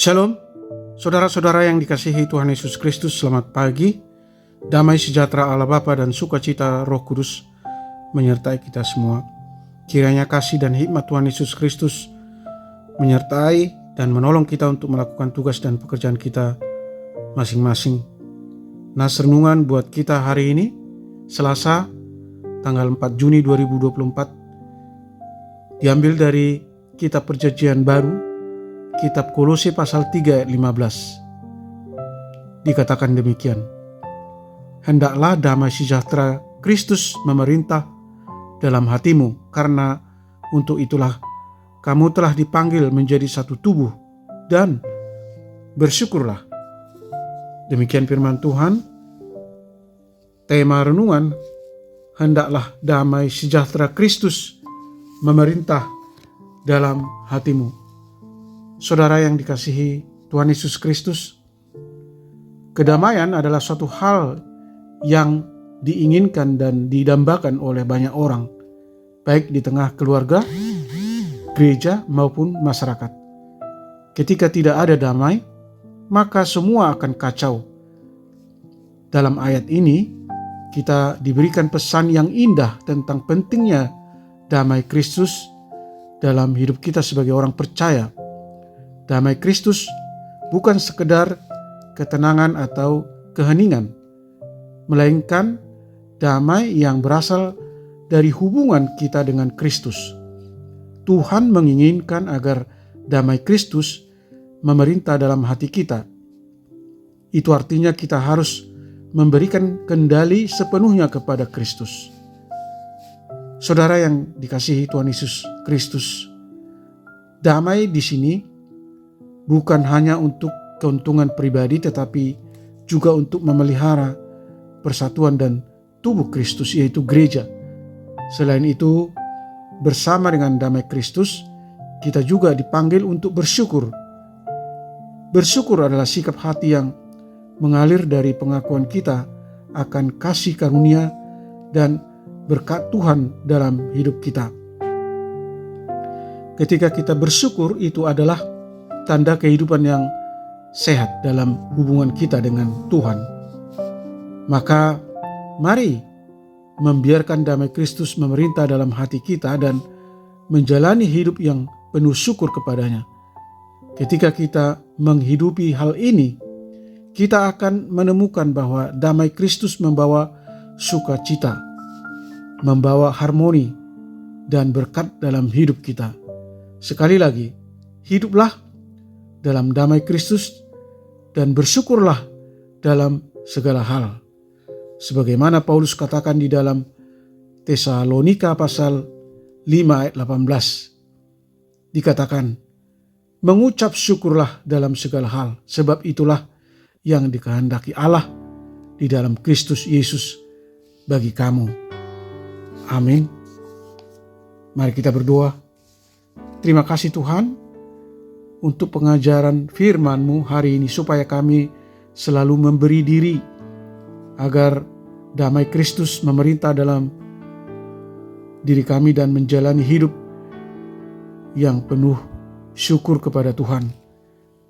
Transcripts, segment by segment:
Shalom, saudara-saudara yang dikasihi Tuhan Yesus Kristus, selamat pagi. Damai sejahtera Allah Bapa dan sukacita Roh Kudus menyertai kita semua. Kiranya kasih dan hikmat Tuhan Yesus Kristus menyertai dan menolong kita untuk melakukan tugas dan pekerjaan kita masing-masing. Nas renungan buat kita hari ini, Selasa, tanggal 4 Juni 2024, diambil dari Kitab Perjanjian Baru, Kitab Kolose pasal 3 ayat 15. Dikatakan demikian, hendaklah damai sejahtera Kristus memerintah dalam hatimu, karena untuk itulah kamu telah dipanggil menjadi satu tubuh, dan bersyukurlah. Demikian firman Tuhan. Tema renungan, hendaklah damai sejahtera Kristus memerintah dalam hatimu. Saudara yang dikasihi Tuhan Yesus Kristus, kedamaian adalah suatu hal yang diinginkan dan didambakan oleh banyak orang, baik di tengah keluarga, gereja maupun masyarakat. Ketika tidak ada damai, maka semua akan kacau. Dalam ayat ini, kita diberikan pesan yang indah tentang pentingnya damai Kristus dalam hidup kita sebagai orang percaya. Damai Kristus bukan sekedar ketenangan atau keheningan, melainkan damai yang berasal dari hubungan kita dengan Kristus. Tuhan menginginkan agar damai Kristus memerintah dalam hati kita. Itu artinya kita harus memberikan kendali sepenuhnya kepada Kristus. Saudara yang dikasihi Tuhan Yesus Kristus, damai di sini bukan hanya untuk keuntungan pribadi, tetapi juga untuk memelihara persatuan dan tubuh Kristus, yaitu gereja. Selain itu, bersama dengan damai Kristus, kita juga dipanggil untuk bersyukur. Bersyukur adalah sikap hati yang mengalir dari pengakuan kita akan kasih karunia dan berkat Tuhan dalam hidup kita. Ketika kita bersyukur, itu adalah tanda kehidupan yang sehat dalam hubungan kita dengan Tuhan. Maka mari membiarkan damai Kristus memerintah dalam hati kita dan menjalani hidup yang penuh syukur kepadanya. Ketika kita menghidupi hal ini, kita akan menemukan bahwa damai Kristus membawa sukacita, membawa harmoni dan berkat dalam hidup kita. Sekali lagi, hiduplah dalam damai Kristus dan bersyukurlah dalam segala hal. Sebagaimana Paulus katakan di dalam Tesalonika pasal 5 ayat 18. Dikatakan, mengucap syukurlah dalam segala hal, sebab itulah yang dikehendaki Allah di dalam Kristus Yesus bagi kamu. Amin. Mari kita berdoa. Terima kasih Tuhan untuk pengajaran firman-Mu hari ini, supaya kami selalu memberi diri agar damai Kristus memerintah dalam diri kami dan menjalani hidup yang penuh syukur kepada Tuhan.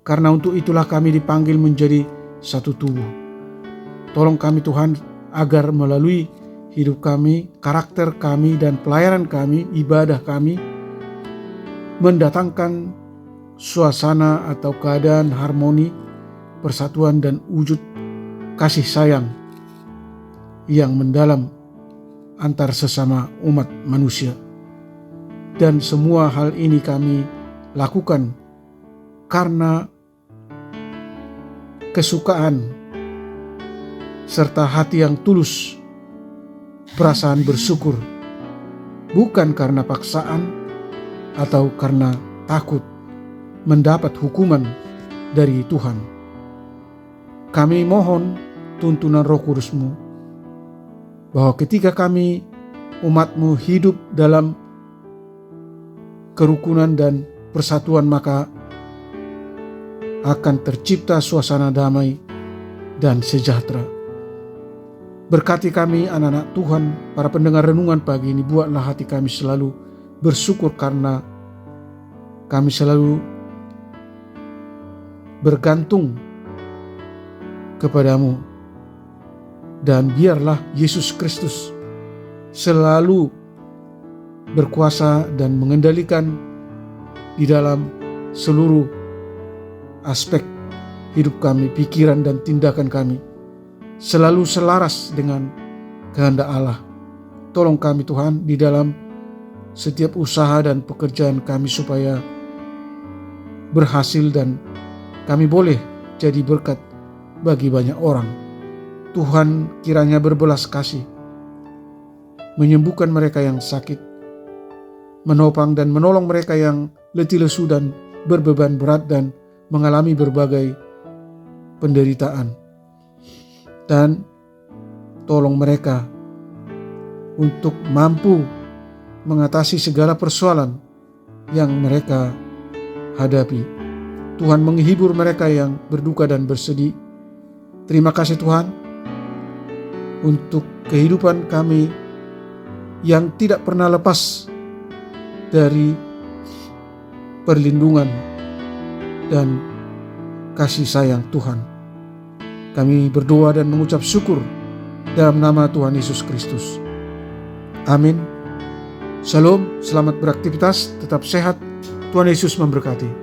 Karena untuk itulah kami dipanggil menjadi satu tubuh. Tolong kami Tuhan agar melalui hidup kami, karakter kami dan pelayanan kami, ibadah kami, mendatangkan suasana atau keadaan harmoni, persatuan dan wujud kasih sayang yang mendalam antar sesama umat manusia. Dan semua hal ini kami lakukan karena kesukaan serta hati yang tulus, perasaan bersyukur, bukan karena paksaan atau karena takut mendapat hukuman dari Tuhan. Kami mohon tuntunan Roh Kudus-Mu, bahwa ketika kami umat-Mu hidup dalam kerukunan dan persatuan, maka akan tercipta suasana damai dan sejahtera. Berkati kami anak-anak Tuhan, para pendengar renungan pagi ini, buatlah hati kami selalu bersyukur karena kami selalu bergantung kepadamu. Dan biarlah Yesus Kristus selalu berkuasa dan mengendalikan di dalam seluruh aspek hidup kami, pikiran dan tindakan kami, selalu selaras dengan kehendak Allah. Tolong kami Tuhan di dalam setiap usaha dan pekerjaan kami supaya berhasil dan kami boleh jadi berkat bagi banyak orang. Tuhan kiranya berbelas kasih, menyembuhkan mereka yang sakit, menopang dan menolong mereka yang letih lesu dan berbeban berat dan mengalami berbagai penderitaan. Dan tolong mereka untuk mampu mengatasi segala persoalan yang mereka hadapi. Tuhan menghibur mereka yang berduka dan bersedih. Terima kasih Tuhan untuk kehidupan kami yang tidak pernah lepas dari perlindungan dan kasih sayang Tuhan. Kami berdoa dan mengucap syukur dalam nama Tuhan Yesus Kristus. Amin. Shalom, selamat beraktivitas, tetap sehat. Tuhan Yesus memberkati.